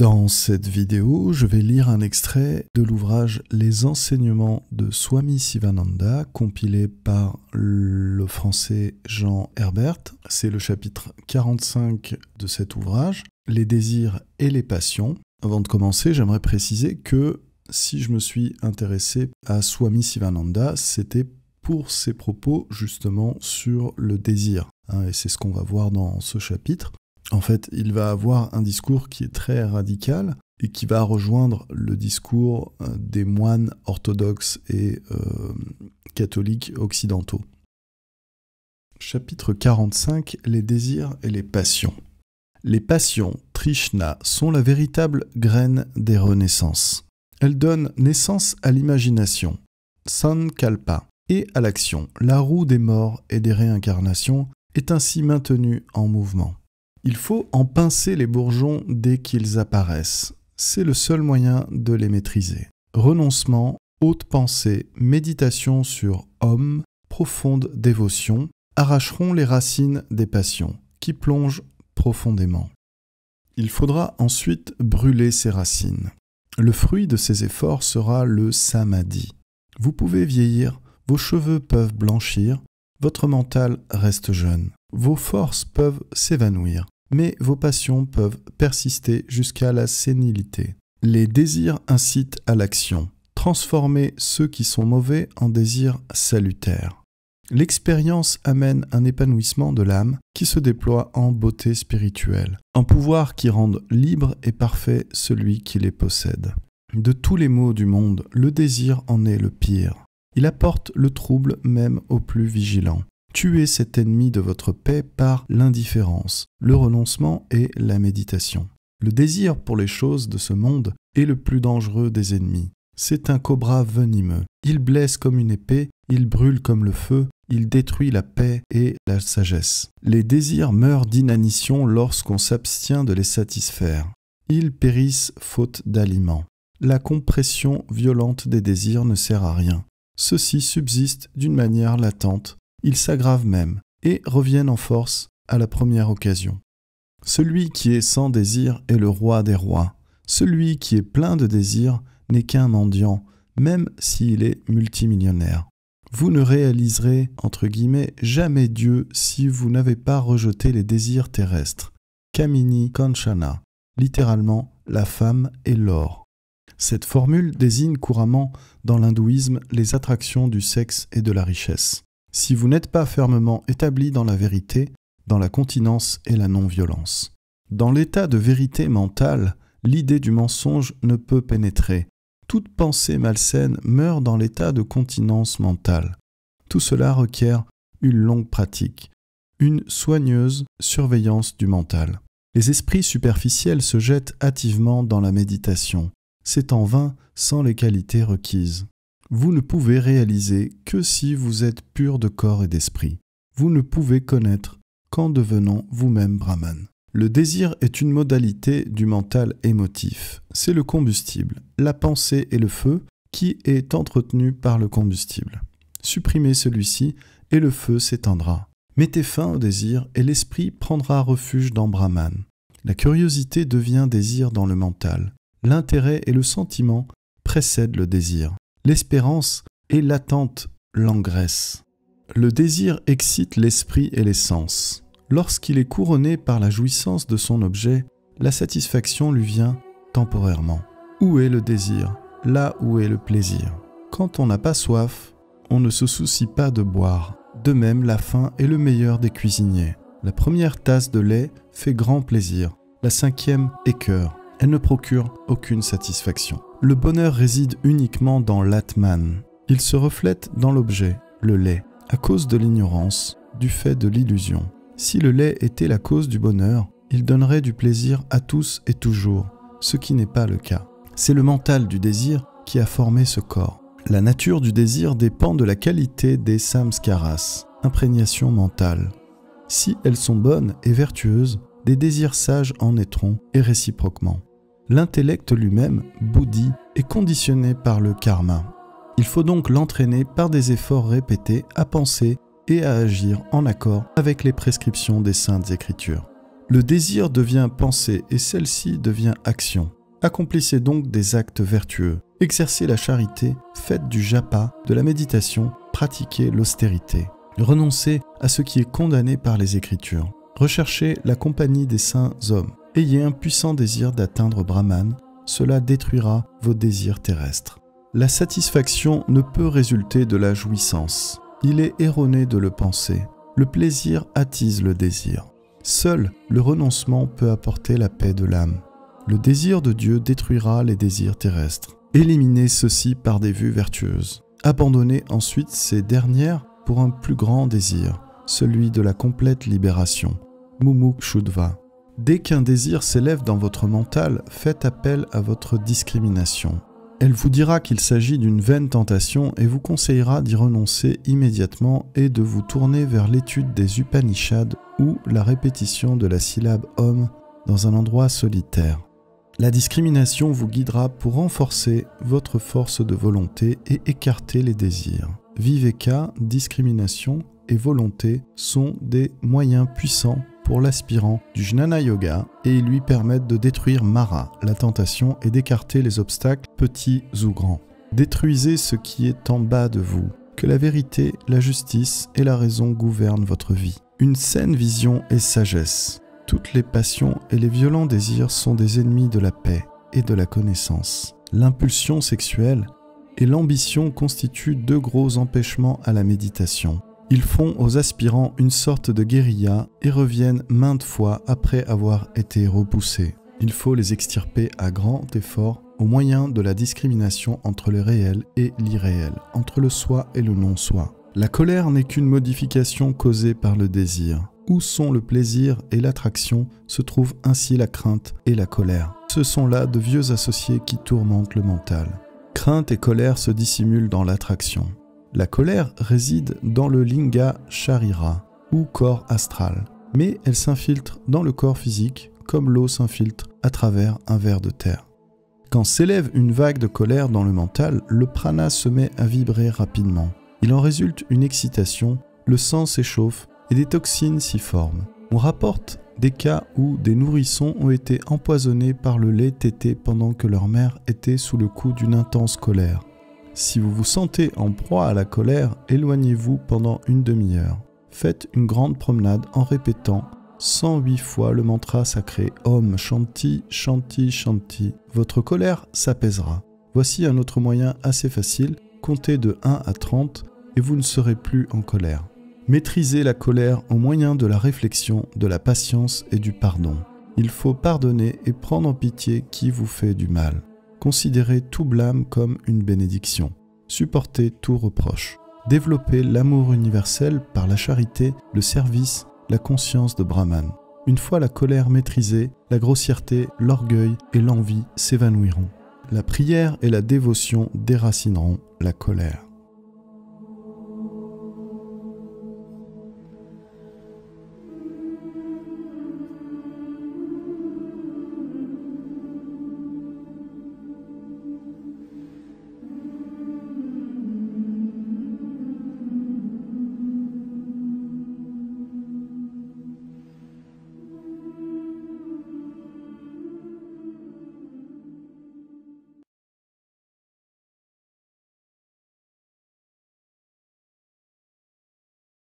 Dans cette vidéo, je vais lire un extrait de l'ouvrage Les enseignements de Swami Sivananda, compilé par le français Jean Herbert. C'est le chapitre 45 de cet ouvrage, Les désirs et les passions. Avant de commencer, j'aimerais préciser que si je me suis intéressé à Swami Sivananda, c'était pour ses propos justement sur le désir. Et c'est ce qu'on va voir dans ce chapitre. En fait, il va avoir un discours qui est très radical et qui va rejoindre le discours des moines orthodoxes et catholiques occidentaux. Chapitre 45, les désirs et les passions. Les passions, Trishna, sont la véritable graine des renaissances. Elles donnent naissance à l'imagination, Sankalpa, et à l'action. La roue des morts et des réincarnations est ainsi maintenue en mouvement. Il faut en pincer les bourgeons dès qu'ils apparaissent. C'est le seul moyen de les maîtriser. Renoncement, haute pensée, méditation sur Om, profonde dévotion, arracheront les racines des passions, qui plongent profondément. Il faudra ensuite brûler ces racines. Le fruit de ces efforts sera le samadhi. Vous pouvez vieillir, vos cheveux peuvent blanchir, votre mental reste jeune. Vos forces peuvent s'évanouir, mais vos passions peuvent persister jusqu'à la sénilité. Les désirs incitent à l'action. Transformez ceux qui sont mauvais en désirs salutaires. L'expérience amène un épanouissement de l'âme qui se déploie en beauté spirituelle, un pouvoir qui rende libre et parfait celui qui les possède. De tous les maux du monde, le désir en est le pire. Il apporte le trouble même aux plus vigilants. Tuez cet ennemi de votre paix par l'indifférence, le renoncement et la méditation. Le désir pour les choses de ce monde est le plus dangereux des ennemis. C'est un cobra venimeux. Il blesse comme une épée, il brûle comme le feu, il détruit la paix et la sagesse. Les désirs meurent d'inanition lorsqu'on s'abstient de les satisfaire. Ils périssent faute d'aliments. La compression violente des désirs ne sert à rien. Ceux-ci subsistent d'une manière latente. Ils s'aggravent même et reviennent en force à la première occasion. Celui qui est sans désir est le roi des rois. Celui qui est plein de désirs n'est qu'un mendiant, même s'il est multimillionnaire. Vous ne réaliserez, entre guillemets, jamais Dieu si vous n'avez pas rejeté les désirs terrestres. Kamini Kanchana, littéralement la femme et l'or. Cette formule désigne couramment dans l'hindouisme les attractions du sexe et de la richesse. Si vous n'êtes pas fermement établi dans la vérité, dans la continence et la non-violence. Dans l'état de vérité mentale, l'idée du mensonge ne peut pénétrer. Toute pensée malsaine meurt dans l'état de continence mentale. Tout cela requiert une longue pratique, une soigneuse surveillance du mental. Les esprits superficiels se jettent hâtivement dans la méditation. C'est en vain sans les qualités requises. Vous ne pouvez réaliser que si vous êtes pur de corps et d'esprit. Vous ne pouvez connaître qu'en devenant vous-même Brahman. Le désir est une modalité du mental émotif. C'est le combustible, la pensée et le feu qui est entretenu par le combustible. Supprimez celui-ci et le feu s'éteindra. Mettez fin au désir et l'esprit prendra refuge dans Brahman. La curiosité devient désir dans le mental. L'intérêt et le sentiment précèdent le désir. L'espérance et l'attente l'engraissent. Le désir excite l'esprit et les sens. Lorsqu'il est couronné par la jouissance de son objet, la satisfaction lui vient temporairement. Où est le désir? Là où est le plaisir. Quand on n'a pas soif, on ne se soucie pas de boire. De même, la faim est le meilleur des cuisiniers. La première tasse de lait fait grand plaisir. La cinquième écœure. Elle ne procure aucune satisfaction. Le bonheur réside uniquement dans l'Atman. Il se reflète dans l'objet, le lait, à cause de l'ignorance, du fait de l'illusion. Si le lait était la cause du bonheur, il donnerait du plaisir à tous et toujours, ce qui n'est pas le cas. C'est le mental du désir qui a formé ce corps. La nature du désir dépend de la qualité des samskaras, imprégnation mentale. Si elles sont bonnes et vertueuses, des désirs sages en naîtront et réciproquement. L'intellect lui-même, buddhi, est conditionné par le karma. Il faut donc l'entraîner par des efforts répétés à penser et à agir en accord avec les prescriptions des saintes écritures. Le désir devient pensée et celle-ci devient action. Accomplissez donc des actes vertueux. Exercez la charité, faites du japa, de la méditation, pratiquez l'austérité. Renoncez à ce qui est condamné par les Écritures. Recherchez la compagnie des saints hommes. Ayez un puissant désir d'atteindre Brahman, cela détruira vos désirs terrestres. La satisfaction ne peut résulter de la jouissance. Il est erroné de le penser. Le plaisir attise le désir. Seul le renoncement peut apporter la paix de l'âme. Le désir de Dieu détruira les désirs terrestres. Éliminez ceux-ci par des vues vertueuses. Abandonnez ensuite ces dernières pour un plus grand désir, celui de la complète libération. Mumukshudva. Dès qu'un désir s'élève dans votre mental, faites appel à votre discrimination. Elle vous dira qu'il s'agit d'une vaine tentation et vous conseillera d'y renoncer immédiatement et de vous tourner vers l'étude des Upanishads ou la répétition de la syllabe Om dans un endroit solitaire. La discrimination vous guidera pour renforcer votre force de volonté et écarter les désirs. Viveka, discrimination et volonté sont des moyens puissants pour l'aspirant du Jnana Yoga et ils lui permettent de détruire Mara, la tentation, et d'écarter les obstacles petits ou grands. Détruisez ce qui est en bas de vous. Que la vérité, la justice et la raison gouvernent votre vie. Une saine vision est sagesse. Toutes les passions et les violents désirs sont des ennemis de la paix et de la connaissance. L'impulsion sexuelle et l'ambition constituent deux gros empêchements à la méditation. Ils font aux aspirants une sorte de guérilla et reviennent maintes fois après avoir été repoussés. Il faut les extirper à grand effort au moyen de la discrimination entre le réel et l'irréel, entre le soi et le non-soi. La colère n'est qu'une modification causée par le désir. Où sont le plaisir et l'attraction se trouvent ainsi la crainte et la colère. Ce sont là de vieux associés qui tourmentent le mental. Crainte et colère se dissimulent dans l'attraction. La colère réside dans le linga sharira, ou corps astral, mais elle s'infiltre dans le corps physique comme l'eau s'infiltre à travers un verre de terre. Quand s'élève une vague de colère dans le mental, le prana se met à vibrer rapidement. Il en résulte une excitation, le sang s'échauffe et des toxines s'y forment. On rapporte des cas où des nourrissons ont été empoisonnés par le lait tété pendant que leur mère était sous le coup d'une intense colère. Si vous vous sentez en proie à la colère, éloignez-vous pendant une demi-heure. Faites une grande promenade en répétant 108 fois le mantra sacré Om Shanti Shanti Shanti. Votre colère s'apaisera. Voici un autre moyen assez facile. Comptez de 1 à 30 et vous ne serez plus en colère. Maîtrisez la colère au moyen de la réflexion, de la patience et du pardon. Il faut pardonner et prendre en pitié qui vous fait du mal. Considérez tout blâme comme une bénédiction. Supportez tout reproche. Développez l'amour universel par la charité, le service, la conscience de Brahman. Une fois la colère maîtrisée, la grossièreté, l'orgueil et l'envie s'évanouiront. La prière et la dévotion déracineront la colère.